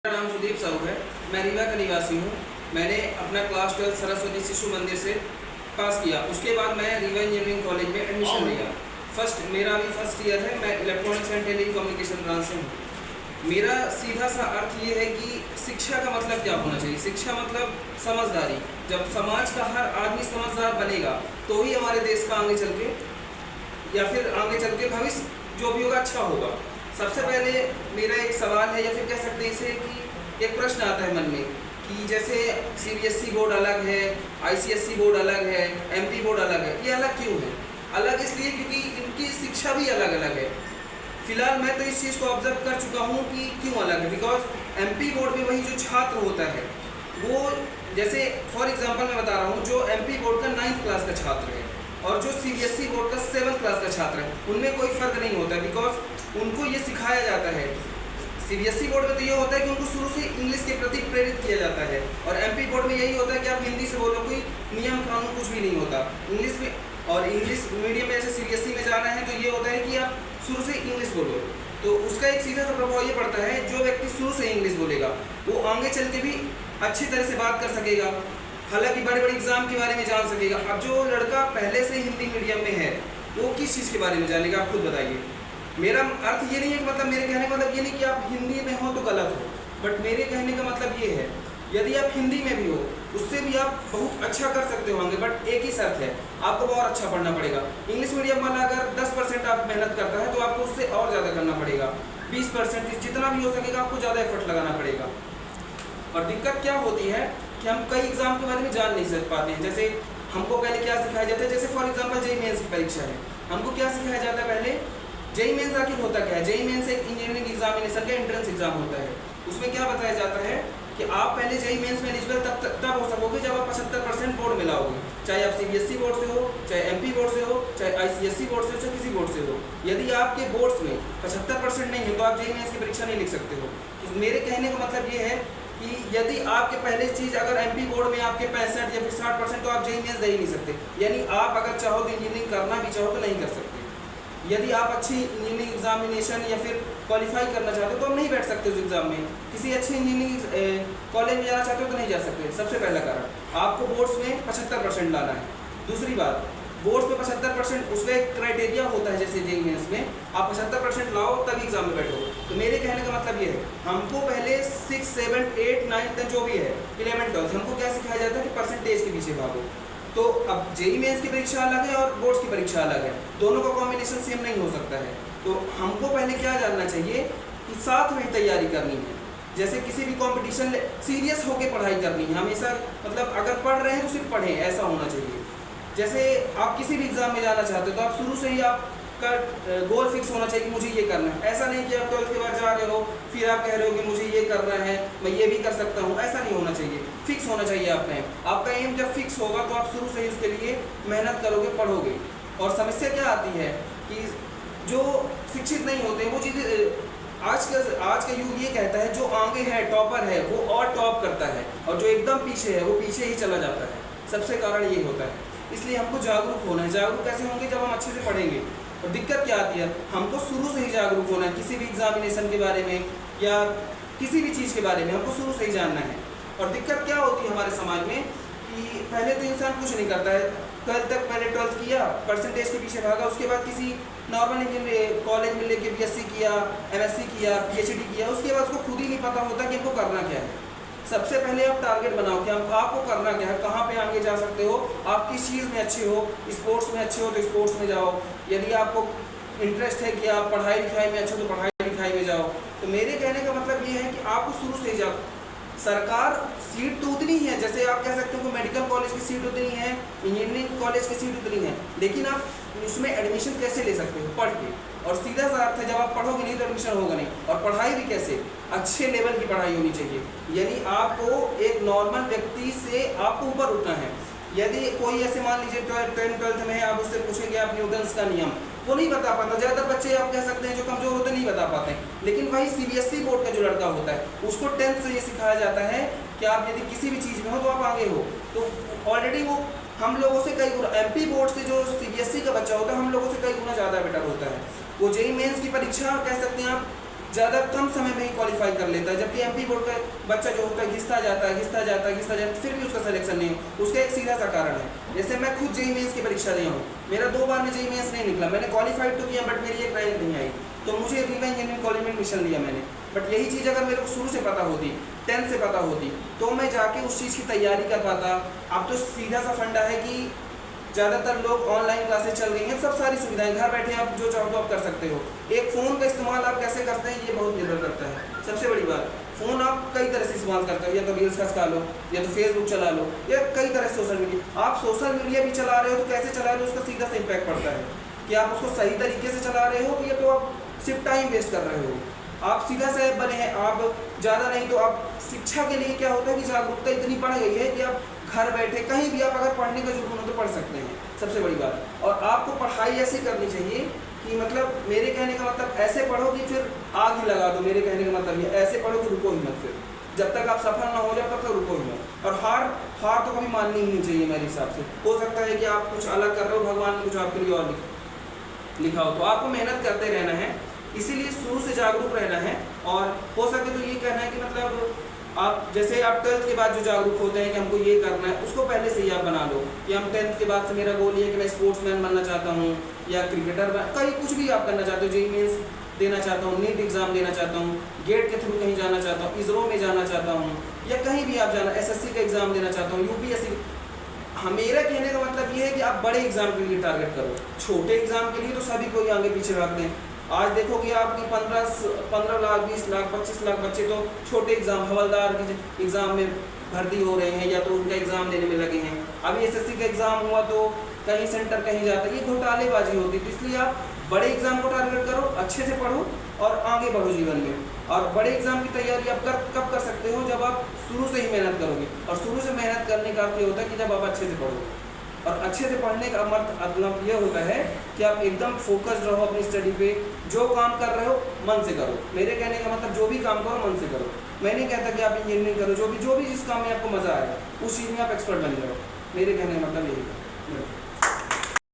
मेरा नाम सुदीप साहू है। मैं रीवा का निवासी हूँ। मैंने अपना क्लास 12 सरस्वती शिशु मंदिर से पास किया। उसके बाद मैं रीवा इंजीनियरिंग कॉलेज में एडमिशन लिया। मेरा अभी फर्स्ट ईयर है। मैं electronics and telecommunication branch से हूँ। मेरा सीधा सा अर्थ ये है कि शिक्षा का मतलब क्या होना चाहिए। शिक्षा मतलब समझदारी। जब समाज का हर आदमी समझदार बनेगा तो ही हमारे देश का आगे चल के भविष्य जो भी होगा अच्छा होगा। सबसे पहले मेरा एक सवाल है, या फिर कह सकते हैं इसे कि एक प्रश्न आता है मन में कि जैसे सीबीएसई बोर्ड अलग है, आईसीएसई बोर्ड अलग है, एमपी बोर्ड अलग है। ये अलग क्यों है? अलग इसलिए क्योंकि इनकी शिक्षा भी अलग अलग है। फिलहाल मैं तो इस चीज़ को ऑब्जर्व कर चुका हूँ कि क्यों अलग है। बिकॉज एमपी बोर्ड में वही जो छात्र होता है वो, जैसे फॉर एग्जाम्पल मैं बता रहा हूँ, जो एमपी बोर्ड का 9th क्लास का छात्र है और जो सीबीएसई बोर्ड का 7th क्लास का छात्र है, उनमें कोई फर्क नहीं होता। बिकॉज उनको ये सिखाया जाता है। सीबीएसई बोर्ड में तो ये होता है कि उनको शुरू से इंग्लिश के प्रति प्रेरित किया जाता है, और एमपी बोर्ड में यही होता है कि आप हिंदी से बोलो, कोई नियम कानून कुछ भी नहीं होता इंग्लिश में। और इंग्लिश मीडियम में जैसे सीबीएसई में जाना है तो ये होता है कि आप शुरू से इंग्लिश बोलो। तो उसका एक सीधा सा प्रभाव ये पड़ता है, जो व्यक्ति शुरू से इंग्लिश बोलेगा वो आगे चल के भी अच्छी तरह से बात कर सकेगा, हालांकि बड़े बड़े एग्जाम के बारे में जान सकेगा। अब जो लड़का पहले से हिंदी मीडियम में है वो किस चीज़ के बारे में जानेगा, आप खुद बताइए। मेरा अर्थ ये नहीं है कि मतलब मेरे कहने का मतलब ये नहीं कि आप हिंदी में हो तो गलत हो, बट मेरे कहने का मतलब ये है, यदि आप हिंदी में भी हो उससे भी आप बहुत अच्छा कर सकते होंगे, बट एक ही शर्त है, आपको बहुत अच्छा पढ़ना पड़ेगा। इंग्लिश मीडियम वाला अगर 10% आप मेहनत करता है तो आपको उससे और ज़्यादा करना पड़ेगा। 20% जितना भी हो सकेगा आपको ज़्यादा एफर्ट लगाना पड़ेगा। और दिक्कत क्या होती है कि हम कई एग्जाम के बारे में जान नहीं सक पाते हैं। जैसे हमको पहले क्या सिखाया जाता है, जैसे फॉर एग्जांपल जेईई मेंस की परीक्षा है, हमको क्या सिखाया जाता है पहले, जेईई मेंस आखिर होता क्या है। जेईई मेंस एक इंजीनियरिंग एग्जामिनेशन का एंट्रेंस एग्जाम होता है। उसमें क्या बताया जाता है कि आप पहले जेईई मेंस में एलिजिबल तब हो सकोगे जब आप 75% बोर्ड में लाओगे, चाहे आप सीबीएसई बोर्ड से हो, चाहे एमपी बोर्ड से हो, चाहे आईसीएसई बोर्ड से हो, चाहे किसी बोर्ड से हो। यदि आपके बोर्ड्स में 75% नहीं है तो आप जेईई मेंस की परीक्षा नहीं लिख सकते हो। तो मेरे कहने का मतलब ये है कि यदि आपके पहले चीज़ अगर एमपी बोर्ड में आपके 65 या फिर 60%, तो आप जेईई मेंस दे ही नहीं सकते। यानी आप अगर चाहो तो इंजीनियरिंग करना भी चाहो तो नहीं कर सकते। यदि आप अच्छी इंजीनियरिंग एग्जामिनेशन या फिर क्वालिफाई करना चाहते हो तो आप नहीं बैठ सकते उस एग्जाम में। किसी अच्छी इंजीनियरिंग कॉलेज में जाना चाहते हो तो नहीं जा सकते। सबसे पहला कारण, आपको बोर्ड्स में 75% लाना है। दूसरी बात, बोर्ड्स में 75% उसका एक क्राइटेरिया होता है, जैसे जेईई मेंस में आप 75% लाओ तभी एग्जाम में बैठो। तो मेरे कहने का मतलब ये है, हमको पहले 6, 7, 8, 9, 10 जो भी है 11, 12 हमको क्या सिखाया जाता है कि परसेंटेज के पीछे भागो। तो अब जेईई मेंस की परीक्षा अलग है और बोर्ड्स की परीक्षा अलग है, दोनों का कॉम्बिनेशन सेम नहीं हो सकता है। तो हमको पहले क्या जानना चाहिए कि साथ में तैयारी करनी है। जैसे किसी भी कंपटीशन सीरियस होकर पढ़ाई करनी है हमेशा, मतलब अगर पढ़ रहे हैं तो सिर्फ पढ़ें, ऐसा होना चाहिए। जैसे आप किसी भी एग्जाम में जाना चाहते हो तो आप शुरू से ही आपका गोल फिक्स होना चाहिए कि मुझे ये करना है। ऐसा नहीं कि आप 12th के बाद जा रहे हो फिर आप कह रहे हो कि मुझे ये करना है, मैं ये भी कर सकता हूँ, ऐसा नहीं होना चाहिए। फिक्स होना चाहिए आपका एम जब फिक्स होगा तो आप शुरू से ही उसके लिए मेहनत करोगे, पढ़ोगे। और समस्या क्या आती है कि जो शिक्षित नहीं होते वो चीज़ें, आज का युग ये कहता है जो आगे है, टॉपर है, वो और टॉप करता है, और जो एकदम पीछे है वो पीछे ही चला जाता है। सबसे कारण ये होता है। इसलिए हमको जागरूक होना है। जागरूक कैसे होंगे? जब हम अच्छे से पढ़ेंगे। और दिक्कत क्या आती है, हमको शुरू से ही जागरूक होना है। किसी भी एग्जामिनेशन के बारे में या किसी भी चीज़ के बारे में हमको शुरू से ही जानना है। और दिक्कत क्या होती है हमारे समाज में कि पहले तो इंसान कुछ नहीं करता है, 12th तक पहले 12th किया, परसेंटेज के पीछे भागा, उसके बाद किसी नॉर्मल इंजीनियरिंग कॉलेज में लेके बीएससी किया, एमएससी किया, पीएचडी किया, उसके बाद उसको खुद ही नहीं पता होता कि इनको करना क्या है। सबसे पहले आप टारगेट बनाओ कि आपको करना क्या है, कहाँ पे आगे जा सकते हो, आप किस चीज़ में अच्छे हो। स्पोर्ट्स में अच्छे हो तो स्पोर्ट्स में जाओ, यदि आपको इंटरेस्ट है कि आप पढ़ाई लिखाई में अच्छे हो तो पढ़ाई लिखाई में जाओ। तो मेरे कहने का मतलब ये है कि आपको शुरू से ही जाओ। सरकार सीट तो उतनी ही है, जैसे आप कह सकते हो कि मेडिकल कॉलेज की सीट उतनी है, इंजीनियरिंग कॉलेज की सीट उतनी है, लेकिन आप उसमें एडमिशन कैसे ले सकते हो? पढ़ के। और सीधा सा अर्थ है, जब आप पढ़ोगे नहीं तो एडमिशन होगा नहीं। और पढ़ाई भी कैसे? अच्छे लेवल की पढ़ाई होनी चाहिए। यानी आपको एक नॉर्मल व्यक्ति से आपको ऊपर उठना है। यदि कोई ऐसे मान लीजिए 12th में है, आप उससे पूछेंगे आप न्यूटन्स का नियम, वो नहीं बता पाता। ज़्यादातर बच्चे आप कह सकते हैं जो कमज़ोर होते नहीं बता पाते हैं। लेकिन वही सीबीएसई बोर्ड का जो लड़का होता है उसको 10th से ये सिखाया जाता है कि आप यदि किसी भी चीज़ में हो तो आप आगे हो। तो ऑलरेडी वो हम लोगों से कई गुना, एमपी बोर्ड से जो सीबीएसई का बच्चा होता है हम लोगों से कई गुना ज़्यादा बेटर होता है। वो जेईई मेंस की परीक्षा कह सकते हैं आप ज़्यादा कम समय में ही क्वालिफाई कर लेता है, जबकि एमपी बोर्ड का बच्चा जो होता है घिसता जाता है, फिर भी उसका सिलेक्शन नहीं हो। उसका एक सीधा सा कारण है, जैसे मैं खुद जेईई मेंस की परीक्षा दिया हूँ, मेरा 2 बार में जेईई मेंस नहीं निकला, मैंने क्वालिफाइड तो किया बट मेरी एक रैंक नहीं आई, तो मुझे रीवा इंजीनियरिंग कॉलेज में एडमिशन लिया मैंने। बट यही चीज़ अगर मेरे को शुरू से पता होती, 10th से पता होती, तो मैं जाके उस चीज़ की तैयारी कर पाता। अब तो सीधा सा फंडा है कि ज़्यादातर लोग ऑनलाइन क्लासेस चल रही हैं, सब सारी सुविधाएं, घर बैठे आप जो चाहो तो आप कर सकते हो। एक फ़ोन का इस्तेमाल आप कैसे करते हैं ये बहुत निर्भर करता है। सबसे बड़ी बात, फ़ोन आप कई तरह से इस्तेमाल करते हो, या तो रील्स खसका लो, या तो फेसबुक चला लो, या कई तरह से सोशल मीडिया। आप सोशल मीडिया भी चला रहे हो तो कैसे चला रहे हो उसका सीधा सा इम्पैक्ट पड़ता है कि आप उसको सही तरीके से चला रहे हो या तो आप सिर्फ टाइम वेस्ट कर रहे हो। आप सीधा सा बने हैं, आप ज़्यादा नहीं तो आप शिक्षा के लिए क्या होता है कि जागरूकता इतनी बढ़ गई है कि आप घर बैठे कहीं भी आप अगर पढ़ने का जुनून हो तो पढ़ सकते हैं, सबसे बड़ी बात। और आपको पढ़ाई ऐसी करनी चाहिए कि मतलब मेरे कहने का मतलब ऐसे पढ़ो कि फिर आग ही लगा दो, मेरे कहने का मतलब ये ऐसे पढ़ो कि रुको ही मत, फिर जब तक आप सफल ना हो जाए तब तक रुको ही मत। और हार तो कभी माननी ही नहीं चाहिए मेरे हिसाब से। हो सकता है कि आप कुछ अलग कर रहे हो, भगवान ने कुछ आपके लिए और लिखा हो, तो आपको मेहनत करते रहना है, इसीलिए शुरू से जागरूक रहना है। और हो सके तो ये कहना है कि मतलब आप जैसे आप 12th के बाद जो जागरूक होते हैं कि हमको ये करना है, उसको पहले से ही आप बना लो कि हम 10th के बाद से मेरा गोल ये है कि मैं स्पोर्ट्समैन बनना चाहता हूँ, या क्रिकेटर, कहीं कुछ भी आप करना चाहते हो, जेईई मेंस देना चाहता हूँ, नीट एग्ज़ाम देना चाहता हूँ, गेट के थ्रू कहीं जाना चाहता हूँ, इसरो में जाना चाहता हूँ, या कहीं भी आप जाना, एसएससी का एग्ज़ाम देना चाहता हूँ, यूपीएससी। मेरा कहने का मतलब ये है कि आप बड़े एग्ज़ाम के लिए टारगेट करो, छोटे एग्ज़ाम के लिए तो सभी को ही आगे पीछे भागते हैं। आज देखोगे आपकी 15 लाख, 20 लाख, 25 लाख बच्चे तो छोटे एग्ज़ाम, हवलदार के एग्ज़ाम में भर्ती हो रहे हैं, या तो उनका एग्ज़ाम देने में लगे हैं। अभी एसएससी का एग्ज़ाम हुआ तो कहीं सेंटर कहीं जाता है, ये घोटालेबाजी होती है। तो इसलिए आप बड़े एग्ज़ाम को टारगेट करो, अच्छे से पढ़ो और आगे बढ़ो जीवन में। और बड़े एग्ज़ाम की तैयारी आप कब कर सकते हो, जब आप शुरू से ही मेहनत करोगे। और शुरू से मेहनत करने का अर्थ ये होता है कि जब आप अच्छे से पढ़ो, और अच्छे से पढ़ने का मतलब ये होता है कि आप एकदम फोकस्ड रहो अपनी स्टडी पे, जो काम कर रहे हो मन से करो। मेरे कहने का मतलब जो भी काम करो मन से करो। मैं नहीं कहता कि आप इंजीनियरिंग करो, जो भी जिस काम में आपको मज़ा आए उस चीज़ में आप एक्सपर्ट बन जाओ। मेरे कहने का मतलब यही है।